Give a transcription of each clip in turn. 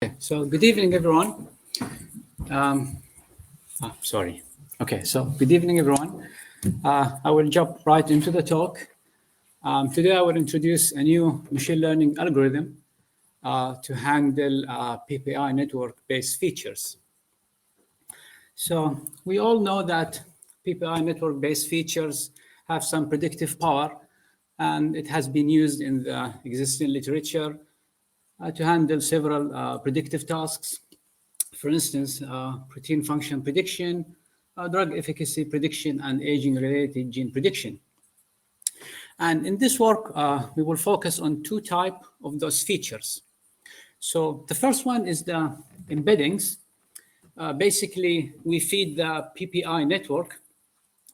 So good evening, everyone. Sorry. Okay, so good evening, everyone. I will jump right into the talk. Today, I will introduce a new machine learning algorithm to handle PPI network-based features. So we all know that PPI network-based features have some predictive power, and it has been used in the existing literature to handle several predictive tasks. For instance, protein function prediction, drug efficacy prediction, and aging-related gene prediction. And in this work, we will focus on two types of those features. So the first one is the embeddings. Basically, we feed the PPI network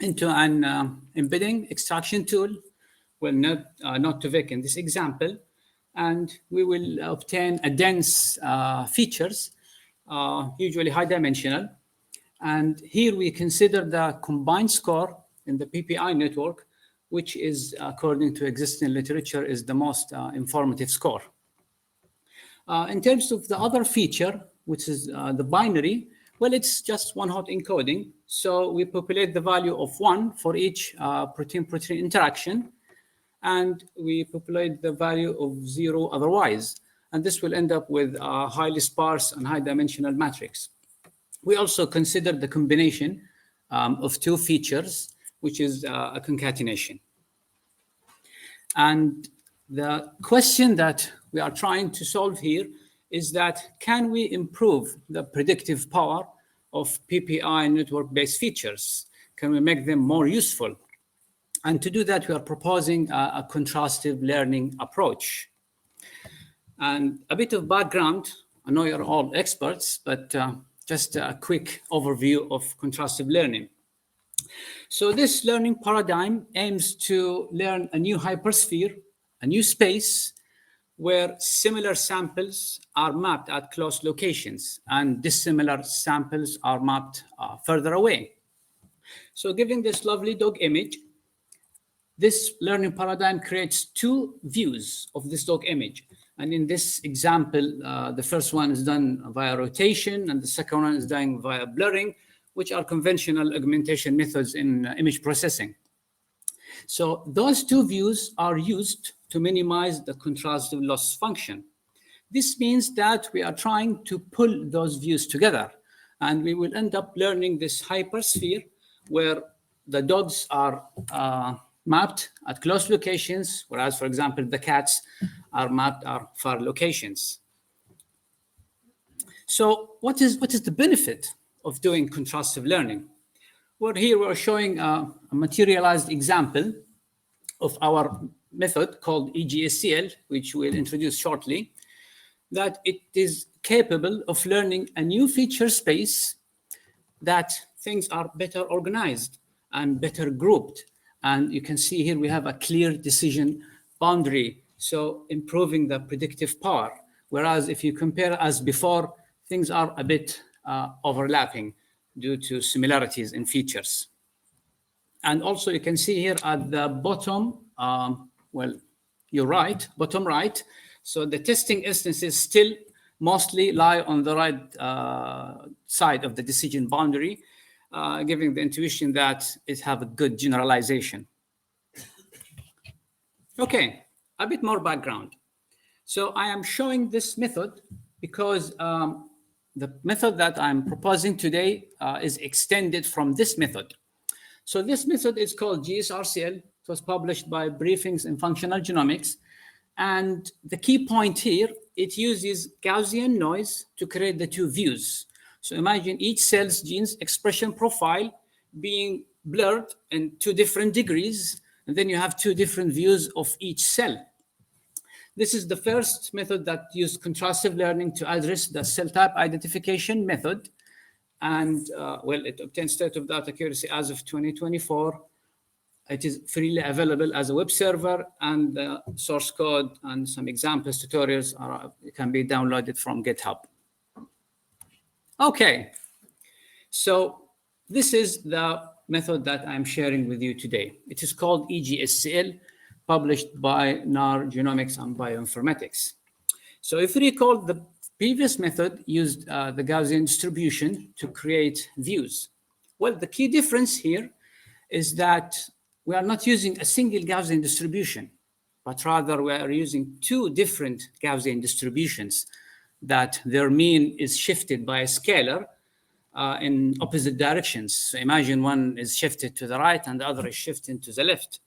into an embedding extraction tool, well, not to Vic in this example, and we will obtain a dense features, usually high dimensional. And here we consider the combined score in the PPI network, which is, according to existing literature, is the most informative score. In terms of the other feature, which is the binary, well, it's just one hot encoding. So we populate the value of 1 for each protein-protein interaction, and we populate the value of 0 otherwise. And this will end up with a highly sparse and high-dimensional matrix. We also consider the combination of two features, which is a concatenation. And the question that we are trying to solve here is that, can we improve the predictive power of PPI network-based features? Can we make them more useful? And to do that, we are proposing a contrastive learning approach. And a bit of background, I know you're all experts, but just a quick overview of contrastive learning. So this learning paradigm aims to learn a new hypersphere, a new space, where similar samples are mapped at close locations and dissimilar samples are mapped further away. So given this lovely dog image, this learning paradigm creates two views of this dog image. And in this example, the first one is done via rotation, and the second one is done via blurring, which are conventional augmentation methods in image processing. So those two views are used to minimize the contrastive loss function. This means that we are trying to pull those views together, and we will end up learning this hypersphere where the dogs are mapped at close locations, whereas, for example, the cats are mapped at far locations. So what is the benefit of doing contrastive learning? Well, here we're showing a materialized example of our method called EGSCL, which we'll introduce shortly, that it is capable of learning a new feature space that things are better organized and better grouped. And you can see here we have a clear decision boundary, so improving the predictive power. Whereas if you compare as before, things are a bit overlapping due to similarities in features. And also you can see here at the bottom, well, you're right, bottom right. So the testing instances still mostly lie on the right side of the decision boundary, giving the intuition that it have a good generalization. Okay, a bit more background. So I am showing this method because the method that I'm proposing today is extended from this method. So this method is called GSRCL. It was published by Briefings in Functional Genomics. And the key point here, it uses Gaussian noise to create the two views. So imagine each cell's gene's expression profile being blurred in two different degrees, and then you have two different views of each cell. This is the first method that used contrastive learning to address the cell type identification method. And well, it obtains state-of-the-art accuracy as of 2024. It is freely available as a web server, and the source code and some examples, tutorials can be downloaded from GitHub. Okay, so this is the method that I'm sharing with you today. It is called EGSCL, published by NAR Genomics and Bioinformatics. So if you recall, the previous method used the Gaussian distribution to create views. Well, the key difference here is that we are not using a single Gaussian distribution, but rather we are using two different Gaussian distributions that their mean is shifted by a scalar in opposite directions. So imagine one is shifted to the right and the other is shifted to the left.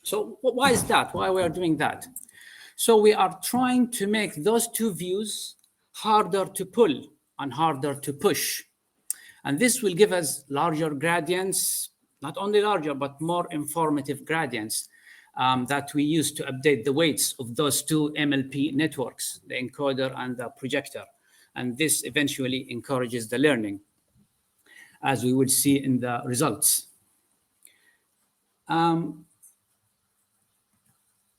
So why is that? Why we are doing that? So we are trying to make those two views harder to pull and harder to push. And this will give us larger gradients, not only larger, but more informative gradients that we use to update the weights of those two MLP networks, the encoder and the projector. And this eventually encourages the learning, as we will see in the results.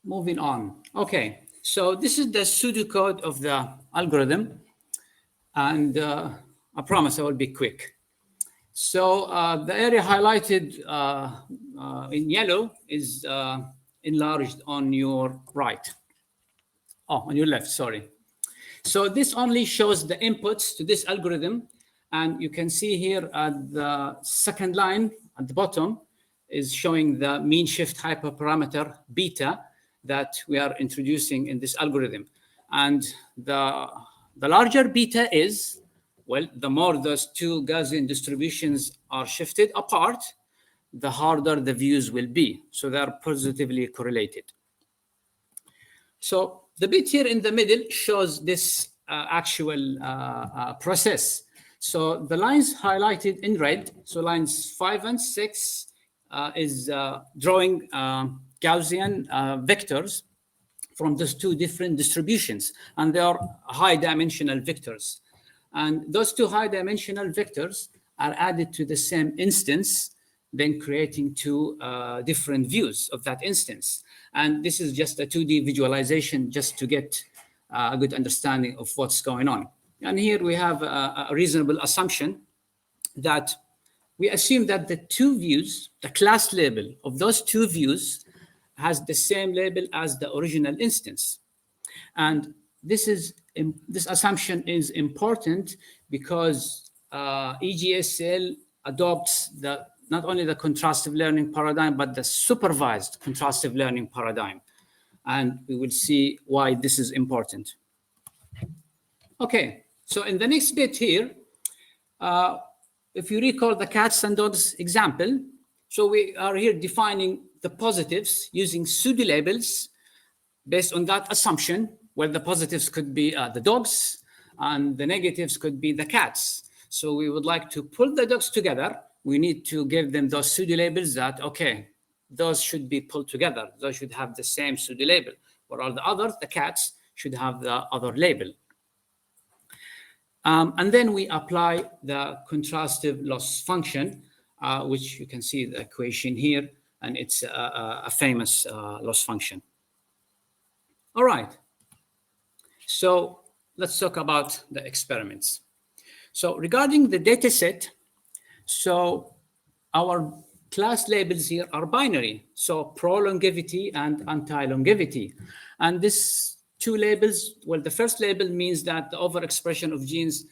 Moving on. Okay, so this is the pseudocode of the algorithm. And I promise I will be quick. So the area highlighted in yellow is enlarged on your right. Oh, on your left, sorry. So this only shows the inputs to this algorithm. And you can see here at the second line at the bottom is showing the mean shift hyperparameter beta that we are introducing in this algorithm. And the larger beta is, well, the more those two Gaussian distributions are shifted apart, the harder the views will be. So they are positively correlated. So the bit here in the middle shows this actual process. So the lines highlighted in red, so lines 5 and 6 is drawing Gaussian vectors from those two different distributions, and they are high-dimensional vectors. And those two high-dimensional vectors are added to the same instance, then creating two different views of that instance. And this is just a 2D visualization just to get a good understanding of what's going on. And here we have a reasonable assumption that we assume that the two views, the class label of those two views has the same label as the original instance. And this assumption is important because EGSL adopts not only the contrastive learning paradigm, but the supervised contrastive learning paradigm. And we will see why this is important. Okay, so in the next bit here, if you recall the cats and dogs example, so we are here defining the positives using pseudo labels based on that assumption, where the positives could be the dogs and the negatives could be the cats. So we would like to pull the dogs together. We need to give them those pseudo labels that, okay, those should be pulled together. Those should have the same pseudo label. While the others, the cats, should have the other label. And then we apply the contrastive loss function, which you can see the equation here, and it's a famous loss function. All right. So let's talk about the experiments. So regarding the data set, so our class labels here are binary. So pro-longevity and anti-longevity. And this two labels, well, the first label means that the overexpression of genes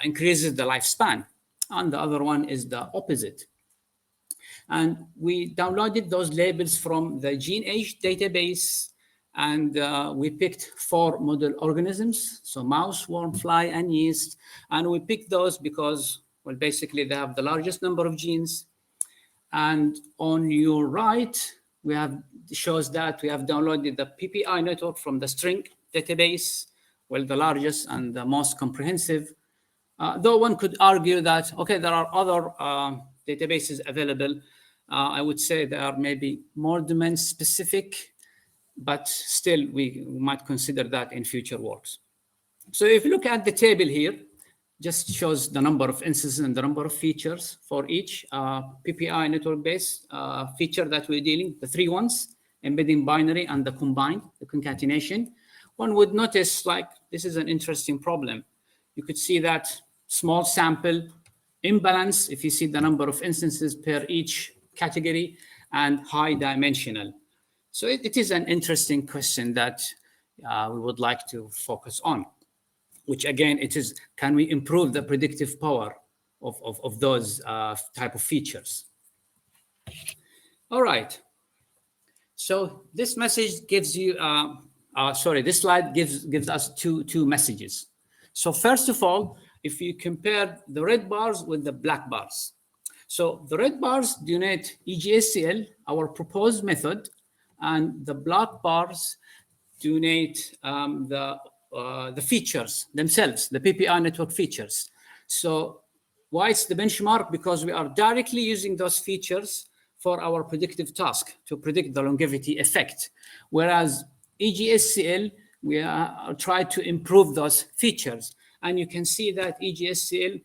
increases the lifespan. And the other one is the opposite. And we downloaded those labels from the GeneAge database. And we picked 4 model organisms, so mouse, worm, fly, and yeast. And we picked those because, well, basically they have the largest number of genes. And on your right, we have shows that we have downloaded the PPI network from the string database, well, the largest and the most comprehensive. Though one could argue that, okay, there are other databases available. I would say they are maybe more domain specific, but still we might consider that in future works. So if you look at the table here, just shows the number of instances and the number of features for each PPI network-based feature that we're dealing, the 3 ones, embedding binary and the combined, the concatenation. One would notice, like, this is an interesting problem. You could see that small sample imbalance if you see the number of instances per each category, and high dimensional. So it is an interesting question that we would like to focus on. which again, it is, can we improve the predictive power of those type of features? All right. So this message gives you, this slide gives us two messages. So first of all, if you compare the red bars with the black bars. So the red bars denote EGSCL, our proposed method, and the black bars denote the features themselves, the PPI network features. So why it's the benchmark? Because we are directly using those features for our predictive task to predict the longevity effect. Whereas EGSCL, we try to improve those features. And you can see that EGSCL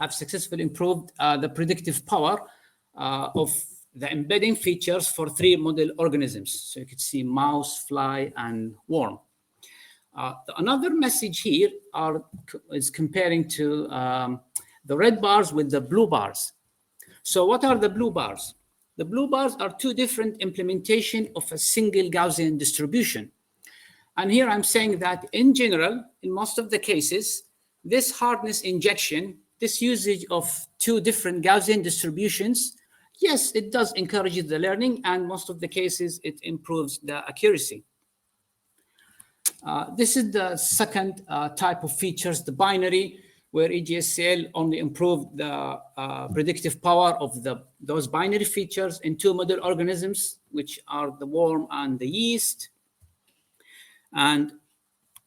have successfully improved the predictive power of the embedding features for 3 model organisms. So you can see mouse, fly, and worm. Another message here is comparing to the red bars with the blue bars. So what are the blue bars? The blue bars are 2 different implementation of a single Gaussian distribution. And here I'm saying that in general, in most of the cases, this hardness injection, this usage of 2 different Gaussian distributions, yes, it does encourage the learning, and most of the cases, it improves the accuracy. This is the second type of features, the binary, where EGSCL only improved the predictive power of those binary features in 2 model organisms, which are the worm and the yeast. And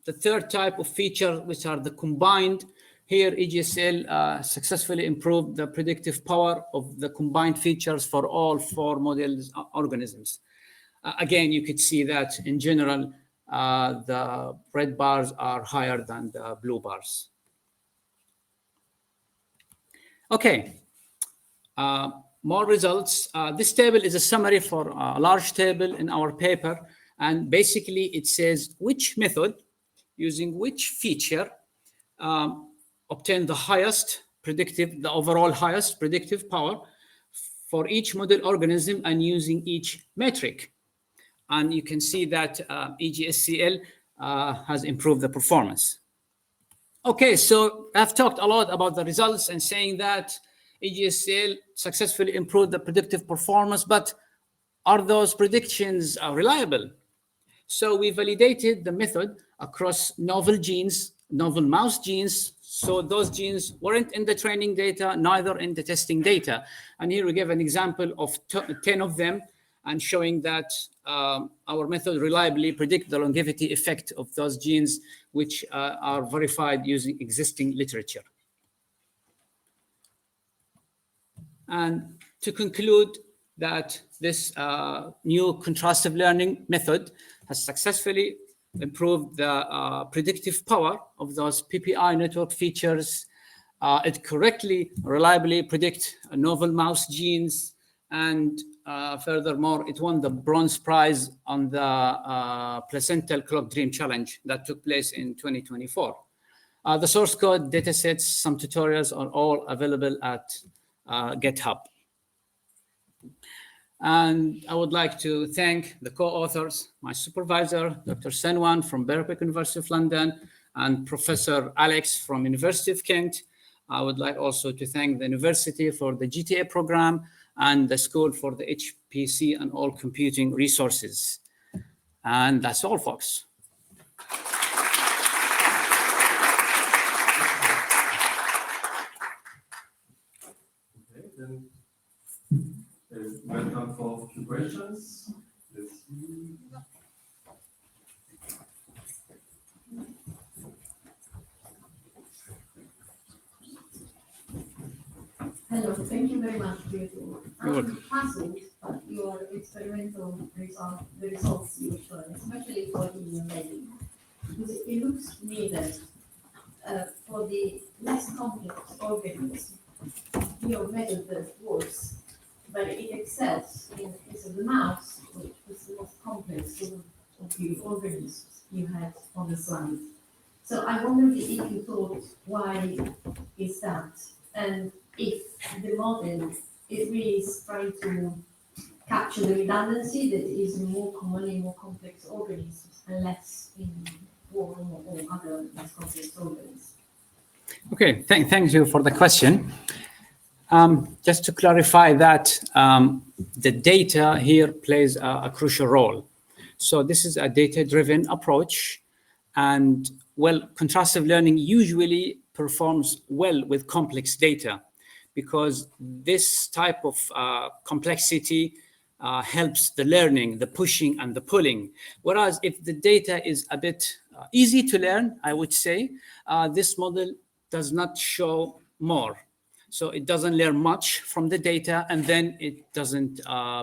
the third type of feature, which are the combined, here EGSCL successfully improved the predictive power of the combined features for all 4 models organisms. Again, you could see that in general, the red bars are higher than the blue bars. Okay, more results. This table is a summary for a large table in our paper. And basically, it says which method, using which feature, obtain the highest predictive, the overall highest predictive power for each model organism and using each metric. And you can see that EGSCL has improved the performance. Okay, so I've talked a lot about the results and saying that EGSCL successfully improved the predictive performance, but are those predictions reliable? So we validated the method across novel genes, novel mouse genes. So those genes weren't in the training data, neither in the testing data. And here we give an example of 10 of them and showing that our method reliably predict the longevity effect of those genes, which are verified using existing literature. And to conclude that this new contrastive learning method has successfully improved the predictive power of those PPI network features. It correctly, reliably predicts novel mouse genes, and furthermore, it won the bronze prize on the Placental Clock Dream Challenge that took place in 2024. The source code, datasets, some tutorials are all available at GitHub. And I would like to thank the co-authors, my supervisor, Dr. Senwan from Berwick University of London, and Professor Alex from University of Kent. I would like also to thank the university for the GTA program and the school for the HPC and all computing resources. And that's all, folks. Okay, then welcome for a few questions. Let's see. Hello, thank you very much for your talk. I'm puzzled by your experimental the results you showed, especially for the embedding. Because it looks to me that for the less complex organisms, your method works, but it excels in the case of the mouse, which was the most complex of the organisms you had on the slide. So I wondered if you thought, why is that? And if the model is really trying to capture the redundancy that is more commonly in more complex organisms and less in or other viscosity solvents? Okay, thank you for the question. Just to clarify that the data here plays a crucial role. So this is a data-driven approach, and well, contrastive learning usually performs well with complex data because this type of complexity helps the learning, the pushing and the pulling. Whereas if the data is a bit easy to learn, I would say, this model does not show more. So it doesn't learn much from the data, and then it doesn't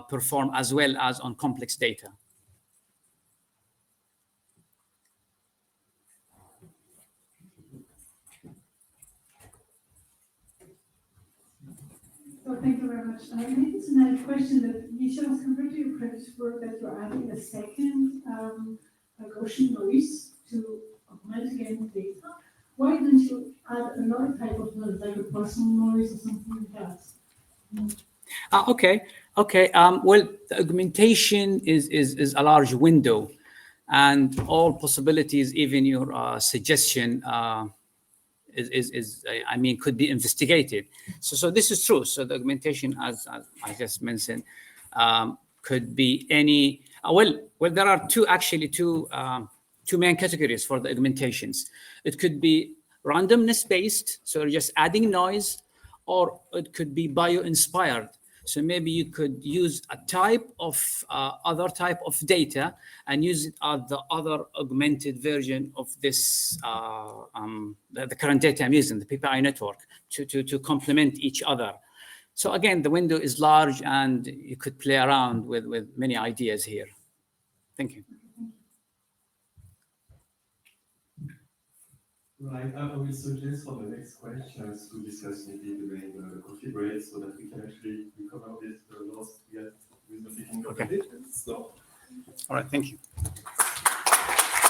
perform as well as on complex data. So thank you very much. Maybe it's another question that you should have compared to your previous work that you're adding a second Gaussian noise to augment again the data. Why don't you add another type of noise, like a personal noise or something like that? Okay. Well, the augmentation is a large window, and all possibilities, even your suggestion, could be investigated. So this is true. So the augmentation, as I just mentioned, could be any. Well, there are two main categories for the augmentations. It could be randomness-based, so you're just adding noise, or it could be bio-inspired. So maybe you could use a other type of data and use it as the other augmented version of this, the current data I'm using, the PPI network, to complement each other. So again, the window is large and you could play around with many ideas here. Thank you. Right, I will suggest for the next questions to discuss maybe during the coffee break so that we can actually recover this loss we had with the beginning of the data. So, all right, thank you.